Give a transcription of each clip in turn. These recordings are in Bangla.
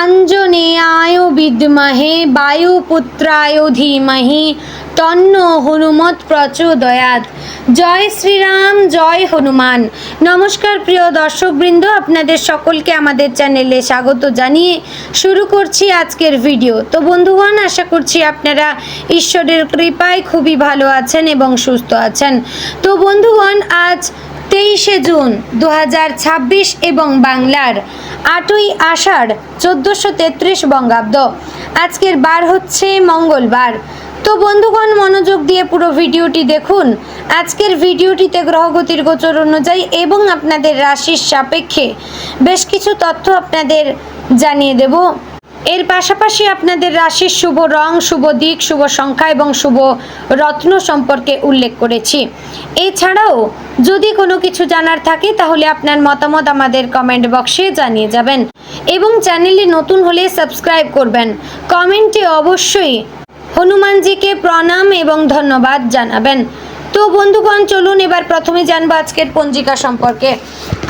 আঞ্জনেয়ায় বিদ্মহে বায়ুপুত্রায় ধীমহি তন্নো হনুমৎ প্রচোদয়াৎ। জয় শ্রীরাম, জয় হনুমান। নমস্কার প্রিয় দর্শকবৃন্দ, আপনাদের সকলকে আমাদের চ্যানেলে স্বাগত জানিয়ে শুরু করছি আজকের ভিডিও। তো বন্ধুগণ, আশা করছি আপনারা ঈশ্বরের কৃপায় খুবই ভালো আছেন এবং সুস্থ আছেন। তো বন্ধুগণ, আজ 23শে জুন 2026 এবং বাংলার 8ই আষাঢ় 1433 বঙ্গাব্দ। আজকের বার হচ্ছে মঙ্গলবার। তো বন্ধুগণ, মনোযোগ দিয়ে পুরো ভিডিওটি দেখুন। আজকের ভিডিওটিতে গ্রহগতির গোচর অনুযায়ী এবং আপনাদের রাশির সাপেক্ষে বেশ কিছু তথ্য আপনাদের জানিয়ে দেব। এর পাশাপাশি আপনাদের রাশির শুভ রং, শুভ দিক, শুভ সংখ্যা এবং শুভ রত্ন সম্পর্কে উল্লেখ করেছি। এছাড়াও যদি কোনো কিছু জানার থাকে তাহলে আপনার মতামত আমাদের কমেন্ট বক্সে জানিয়ে যাবেন এবং চ্যানেলে নতুন হলে সাবস্ক্রাইব করবেন। কমেন্টে অবশ্যই হনুমানজিকে প্রণাম এবং ধন্যবাদ জানাবেন। তো বন্ধুগণ, চলুন এবার প্রথমে জানবো আজকের পঞ্জিকা সম্পর্কে।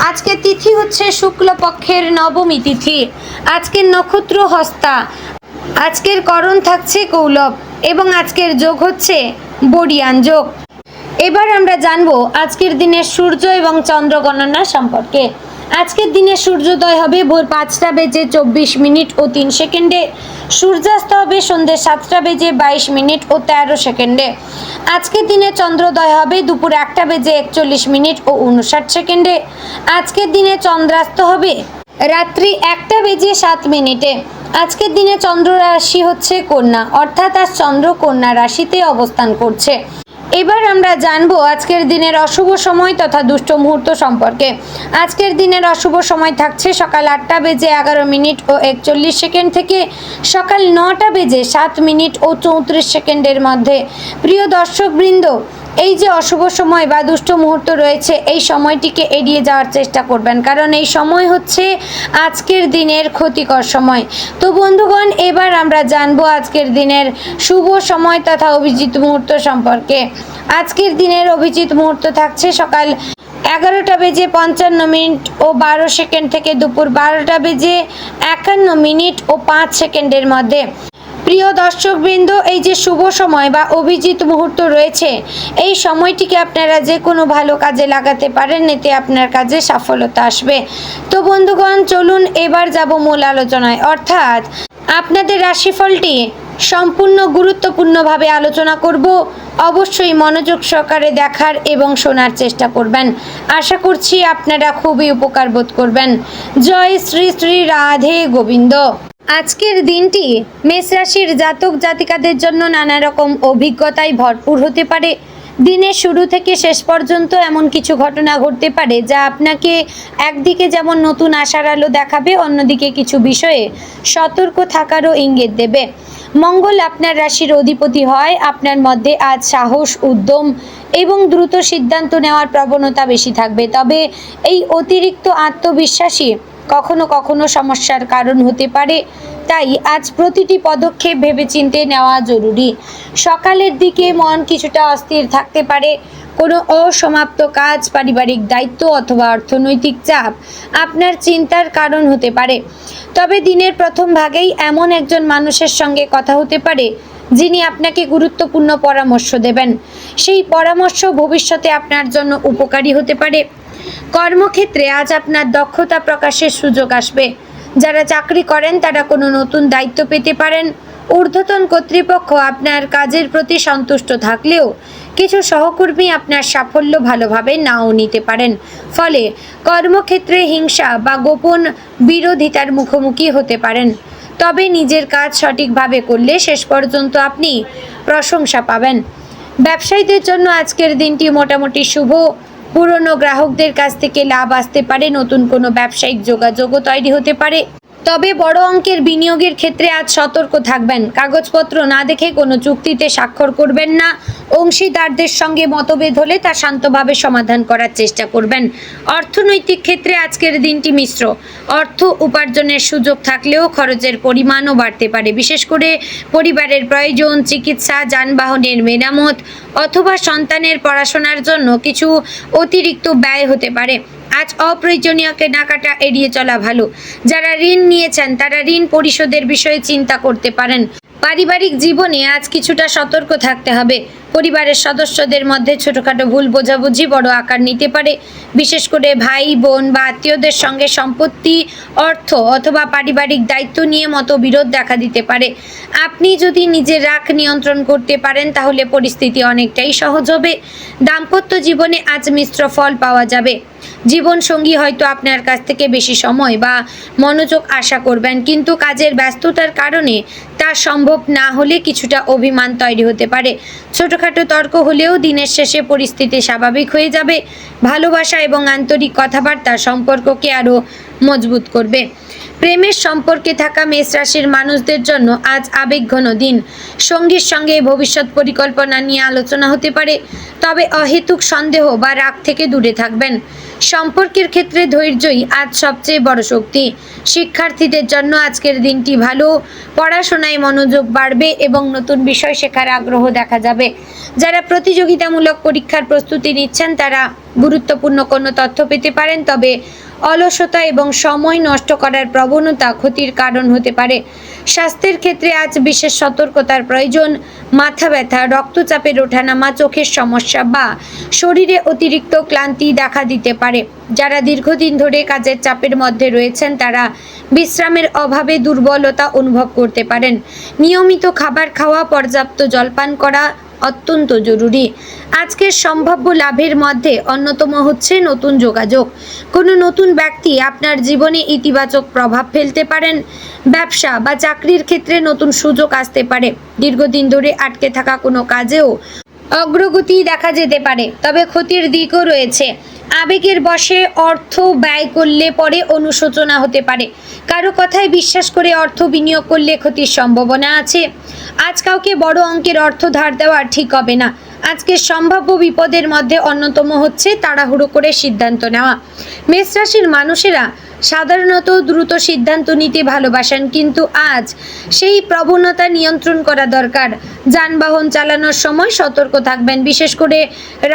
আজকের তিথি হচ্ছে শুক্লপক্ষের নবমী তিথি। আজকের নক্ষত্র হস্তা। আজকের করণ থাকছে কৌলব এবং আজকের যোগ হচ্ছে বরিয়ান যোগ। এবার আমরা জানবো আজকের দিনের সূর্য এবং চন্দ্র গণনা সম্পর্কে। আজকের দিনে সূর্যোদয় হবে ভোর 5টা বেজে 24 মিনিট ও 3 সেকেন্ডে। সূর্যাস্ত হবে সন্ধ্যে 7টা বেজে 22 মিনিট ও 13 সেকেন্ডে। আজকের দিনে চন্দ্রোদয় হবে দুপুর 1টা বেজে 41 মিনিট ও 59 সেকেন্ডে। আজকের দিনে চন্দ্রাস্ত হবে রাত্রি 1টা বেজে 7 মিনিটে। আজকের দিনে চন্দ্র রাশি হচ্ছে কন্যা, অর্থাৎ আজ চন্দ্র কন্যা রাশিতে অবস্থান করছে। এবার আমরা জানবো আজকের দিনের অশুভ সময় তথা দুষ্ট মুহূর্ত সম্পর্কে। আজকের দিনের অশুভ সময় থাকছে সকাল 8টা বেজে 11 মিনিট ও 41 সেকেন্ড থেকে সকাল 9টা বেজে 7 মিনিট ও 34 সেকেন্ডের মধ্যে। প্রিয় দর্শকবৃন্দ, এই যে অশুভ সময় বা দুষ্ট মুহূর্ত রয়েছে, এই সময়টিকে এড়িয়ে যাওয়ার চেষ্টা করবেন, কারণ এই সময় হচ্ছে আজকের দিনের ক্ষতিকর সময়। তো বন্ধুগণ, এবার আমরা জানবো আজকের দিনের শুভ সময় তথা অভিজিৎ মুহূর্ত সম্পর্কে। আজকের দিনের অভিজিৎ মুহূর্ত থাকছে সকাল 11টা বেজে 55 মিনিট ও 12 সেকেন্ড থেকে দুপুর 12টা বেজে 51 মিনিট ও 5 সেকেন্ডের মধ্যে। প্রিয় দর্শকবৃন্দ, এই যে শুভ সময় বা অভিজিৎ মুহূর্ত রয়েছে, এই সময়টিকে আপনারা যে কোনো ভালো কাজে লাগাতে পারেন, এতে আপনার কাজে সফলতা আসবে। তো বন্ধুগণ, চলুন এবার যাব মূল আলোচনায়, অর্থাৎ আপনাদের রাশিফলটি সম্পূর্ণ গুরুত্বপূর্ণভাবে আলোচনা করব। অবশ্যই মনোযোগ সহকারে দেখার এবং শোনার চেষ্টা করবেন। আশা করছি আপনারা খুবই উপকার বোধ করবেন। জয় শ্রী শ্রী রাধে গোবিন্দ। আজকের দিনটি মেষ রাশির জাতক জাতিকাদের জন্য নানা রকম অভিজ্ঞতায় ভরপুর হতে পারে। দিনের শুরু থেকে শেষ পর্যন্ত এমন কিছু ঘটনা ঘটতে পারে যা আপনাকে একদিকে যেমন নতুন আশার আলো দেখাবে, অন্যদিকে কিছু বিষয়ে সতর্ক থাকারও ইঙ্গিত দেবে। মঙ্গল আপনার রাশির অধিপতি হয়। আপনার মধ্যে আজ সাহস, উদ্যম এবং দ্রুত সিদ্ধান্ত নেওয়ার প্রবণতা বেশি থাকবে। তবে এই অতিরিক্ত আত্মবিশ্বাসী কখনো কখনো সমস্যার কারণ হতে পারে, তাই আজ প্রতিটি পদক্ষেপ ভেবেচিন্তে নেওয়া জরুরি। সকালের দিকে মন কিছুটা অস্থির থাকতে পারে। কোনো অসমাপ্ত কাজ, পারিবারিক দায়িত্ব অথবা অর্থনৈতিক চাপ আপনার চিন্তার কারণ হতে পারে। তবে দিনের প্রথম ভাগেই এমন একজন মানুষের সঙ্গে কথা হতে পারে যিনি আপনাকে গুরুত্বপূর্ণ পরামর্শ দেবেন। সেই পরামর্শ ভবিষ্যতে আপনার জন্য উপকারী হতে পারে। কর্মক্ষেত্রে আজ আপনার দক্ষতা প্রকাশের সুযোগ আসবে। যারা চাকরি করেন তারা কোনো নতুন দায়িত্ব পেতে পারেন। ঊর্ধ্বতন কর্তৃপক্ষ আপনার কাজের প্রতি সন্তুষ্ট থাকলেও কিছু সহকর্মী আপনার সাফল্য ভালোভাবে নাও নিতে পারেন। ফলে কর্মক্ষেত্রে হিংসা বা গোপন বিরোধিতার মুখোমুখি হতে পারেন। তবে নিজের কাজ সঠিকভাবে করলে শেষ পর্যন্ত আপনি প্রশংসা পাবেন। ব্যবসায়ীদের জন্য আজকের দিনটি মোটামুটি শুভ। পুরনো গ্রাহকদের কাছ থেকে লাভ আসতে পারে। নতুন কোনো ব্যবসায়িক যোগাযোগও তৈরি হতে পারে। তবে বড় অঙ্কের বিনিয়োগের ক্ষেত্রে আজ সতর্ক থাকবেন। কাগজপত্র না দেখে কোনো চুক্তিতে স্বাক্ষর করবেন না। অংশীদারদের সঙ্গে মতভেদ হলে তা শান্তভাবে সমাধান করার চেষ্টা করবেন। অর্থনৈতিক ক্ষেত্রে আজকের দিনটি মিশ্র। অর্থ উপার্জনের সুযোগ থাকলেও খরচের পরিমাণও বাড়তে পারে। বিশেষ করে পরিবারের প্রয়োজন, চিকিৎসা, যানবাহনের মেরামত অথবা সন্তানের পড়াশোনার জন্য কিছু অতিরিক্ত ব্যয় হতে পারে। আজ অপ্রয়োজনীয় কেনাকাটা এড়িয়ে চলা ভালো। যারা ঋণ নিয়েছেন তারা ঋণ পরিশোধের বিষয়ে চিন্তা করতে পারেন। পারিবারিক জীবনে আজ কিছুটা সতর্ক থাকতে হবে। পরিবারের সদস্যদের মধ্যে ছোটখাটো ভুল বোঝাবুঝি বড় আকার নিতে পারে। বিশেষ করে ভাই বোন বা আত্মীয়দের সঙ্গে সম্পত্তি, অর্থ অথবা পারিবারিক দায়িত্ব নিয়ে মতবিরোধ দেখা দিতে পারে। আপনি যদি নিজের রাগ নিয়ন্ত্রণ করতে পারেন তাহলে পরিস্থিতি অনেকটাই সহজ হবে। দাম্পত্য জীবনে আজ মিশ্র ফল পাওয়া যাবে। জীবনসঙ্গী হয়তো আপনার কাছ থেকে বেশি সময় বা মনোযোগ আশা করবেন, কিন্তু কাজের ব্যস্ততার কারণে তা সম্ভব না হলে কিছুটা অভিমান তৈরি হতে পারে। ছোটখাটো তর্ক হলেও দিনের শেষে পরিস্থিতি স্বাভাবিক হয়ে যাবে। ভালোবাসা এবং আন্তরিক কথাবার্তা সম্পর্ককে আরও মজবুত করবে। প্রেমের সম্পর্কে থাকা মেষ রাশির মানুষদের জন্য আজ আবেগঘন দিন। সঙ্গীর সঙ্গে ভবিষ্যৎ পরিকল্পনা নিয়ে আলোচনা হতে পারে, তবে অহেতুক সন্দেহ বা রাগ থেকে দূরে থাকবেন। সম্পর্কের ক্ষেত্রে ধৈর্যই আজ সবচেয়ে বড় শক্তি। শিক্ষার্থীদের জন্য আজকের দিনটি ভালো। পড়াশোনায় মনোযোগ বাড়বে এবং নতুন বিষয় শেখার আগ্রহ দেখা যাবে। যারা প্রতিযোগিতামূলক পরীক্ষার প্রস্তুতি নিচ্ছেন তারা গুরুত্বপূর্ণ কোনো তথ্য পেতে পারেন, তবে অলসতা এবং সময় নষ্ট করার প্রবণতা ক্ষতির কারণ হতে পারে। স্বাস্থ্যের ক্ষেত্রে আজ বিশেষ সতর্কতার প্রয়োজন। মাথা ব্যথা, রক্তচাপের ওঠানামা, চোখের সমস্যা বা শরীরে অতিরিক্ত ক্লান্তি দেখা দিতে পারে। যারা দীর্ঘদিন ধরে কাজের চাপের মধ্যে রয়েছেন তারা বিশ্রামের অভাবে দুর্বলতা অনুভব করতে পারেন। নিয়মিত খাবার খাওয়া, পর্যাপ্ত জলপান করা অত্যন্ত জরুরি। আজকের সম্ভাব্য লাভের মধ্যে অন্যতম হচ্ছে নতুন যোগাযোগ। কোনো নতুন ব্যক্তি আপনার জীবনে ইতিবাচক প্রভাব ফেলতে পারেন। ব্যবসা বা চাকরির ক্ষেত্রে নতুন সুযোগ আসতে পারে। দীর্ঘদিন ধরে আটকে থাকা কোনো কাজেও অগ্রগতি দেখা যেতে পারে, তবে ক্ষতির দিকও রয়েছে। আবেগের বশে অর্থ ব্যয় করলে পরে অনুশোচনা হতে পারে। কারো কথায় বিশ্বাস করে অর্থ বিনিয়োগ করলে ক্ষতির সম্ভাবনা আছে। আজ কাউকে বড় অঙ্কের অর্থ ধার দেওয়া ঠিক হবে না। আজকের সম্ভাব্য বিপদের মধ্যে অন্যতম হচ্ছে তাড়াহুড়ো করে সিদ্ধান্ত নেওয়া। মেষ রাশির মানুষেরা সাধারণত দ্রুত সিদ্ধান্ত নিতে ভালোবাসেন, কিন্তু আজ সেই প্রবণতা নিয়ন্ত্রণ করা দরকার। যানবাহন চালানোর সময় সতর্ক থাকবেন, বিশেষ করে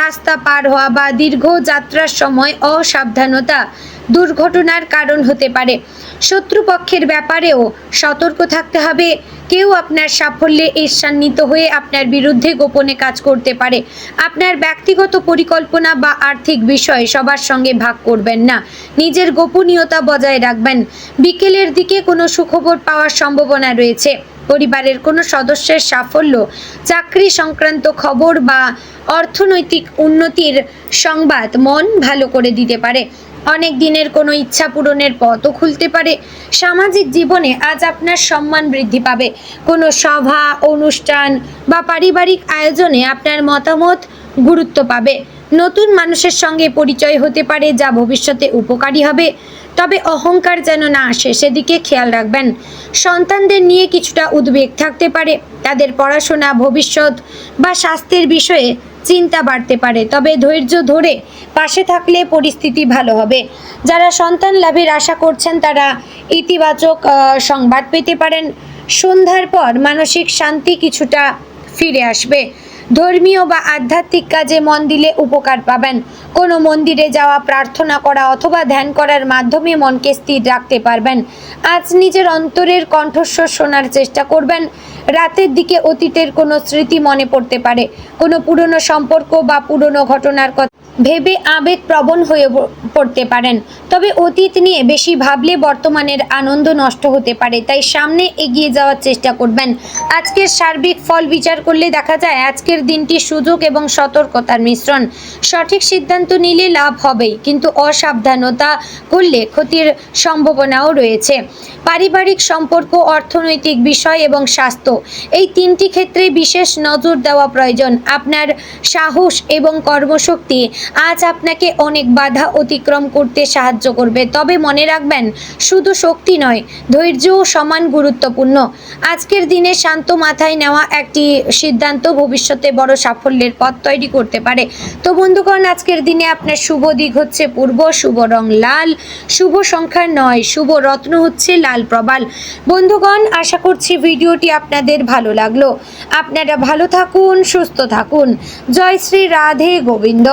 রাস্তা পার হওয়া বা দীর্ঘ যাত্রার সময় অসাবধানতা দুর্ঘটনার কারণ হতে পারে। শত্রুপক্ষের ব্যাপারেও সতর্ক থাকতে হবে। কেউ আপনার সাফল্যে ঈর্ষান্বিত হয়ে আপনার বিরুদ্ধে গোপনে কাজ করতে পারে। আপনার ব্যক্তিগত পরিকল্পনা বা আর্থিক বিষয় সবার সঙ্গে ভাগ করবেন না। নিজের গোপনীয়তা বজায় রাখবেন। বিকেলের দিকে কোনো সুখবর পাওয়ার সম্ভাবনা রয়েছে। পরিবারের কোনো সদস্যের সাফল্য, চাকরি সংক্রান্ত খবর বা অর্থনৈতিক উন্নতির সংবাদ মন ভালো করে দিতে পারে। অনেক দিনের কোনো ইচ্ছা পূরণের পথও খুলতে পারে। সামাজিক জীবনে আজ আপনার সম্মান বৃদ্ধি পাবে। কোনো সভা, অনুষ্ঠান বা পারিবারিক আয়োজনে আপনার মতামত গুরুত্ব পাবে। নতুন মানুষের সঙ্গে পরিচয় হতে পারে যা ভবিষ্যতে উপকারী হবে, তবে অহংকার যেন না আসে সেদিকে খেয়াল রাখবেন। সন্তানদের নিয়ে কিছুটা উদ্বেগ থাকতে পারে। তাদের পড়াশোনা, ভবিষ্যৎ বা স্বাস্থ্যের বিষয়ে চিন্তা বাড়তে পারে, তবে ধৈর্য ধরে পাশে থাকলে পরিস্থিতি ভালো হবে। যারা সন্তান লাভের আশা করছেন তারা ইতিবাচক সংবাদ পেতে পারেন। সন্ধ্যার পর মানসিক শান্তি কিছুটা ফিরে আসবে। ধর্মীয় বা আধ্যাত্মিক কাজে মন দিলে উপকার পাবেন। কোনো মন্দিরে যাওয়া, প্রার্থনা করা অথবা ধ্যান করার মাধ্যমে মনকে স্থির রাখতে পারবেন। আজ নিজের অন্তরের কণ্ঠস্বর শোনার চেষ্টা করবেন। রাতের দিকে অতীতের কোনো স্মৃতি মনে পড়তে পারে। কোনো পুরনো সম্পর্ক বা পুরনো ঘটনার কথা ভেবে আবেগপ্রবণ হয়ে পড়তে পারেন, তবে অতীত নিয়ে বেশি ভাবলে বর্তমানের আনন্দ নষ্ট হতে পারে, তাই সামনে এগিয়ে যাওয়ার চেষ্টা করবেন। আজকের সার্বিক ফল বিচার করলে দেখা যায় আজকের দিনটি সুযোগ এবং সতর্কতার মিশ্রণ। সঠিক সিদ্ধান্ত নিলে লাভ হবেই, কিন্তু অসাবধানতা করলে ক্ষতির সম্ভাবনাও রয়েছে। পারিবারিক সম্পর্ক, অর্থনৈতিক বিষয় এবং স্বাস্থ্য, এই তিনটি ক্ষেত্রে বিশেষ নজর দেওয়া প্রয়োজন। আপনার সাহস এবং কর্মশক্তি আজ আপনাকে অনেক বাধা অতিক্রম করতে সাহায্য করবে, তবে মনে রাখবেন শুধু শক্তি নয়, ধৈর্যও সমান গুরুত্বপূর্ণ। আজকের দিনে শান্ত মাথায় নেওয়া একটি সিদ্ধান্ত ভবিষ্যতে বড় সাফল্যের পথ তৈরি করতে পারে। তো বন্ধুগণ, আজকের দিনে আপনার শুভ দিক হচ্ছে পূর্ব, শুভ রং লাল, শুভ সংখ্যা 9, শুভ রত্ন হচ্ছে লাল প্রবাল। বন্ধুগণ, আশা করছি ভিডিওটি আপনাদের ভালো লাগলো। আপনারা ভালো থাকুন, সুস্থ থাকুন। জয় শ্রী রাধে গোবিন্দ।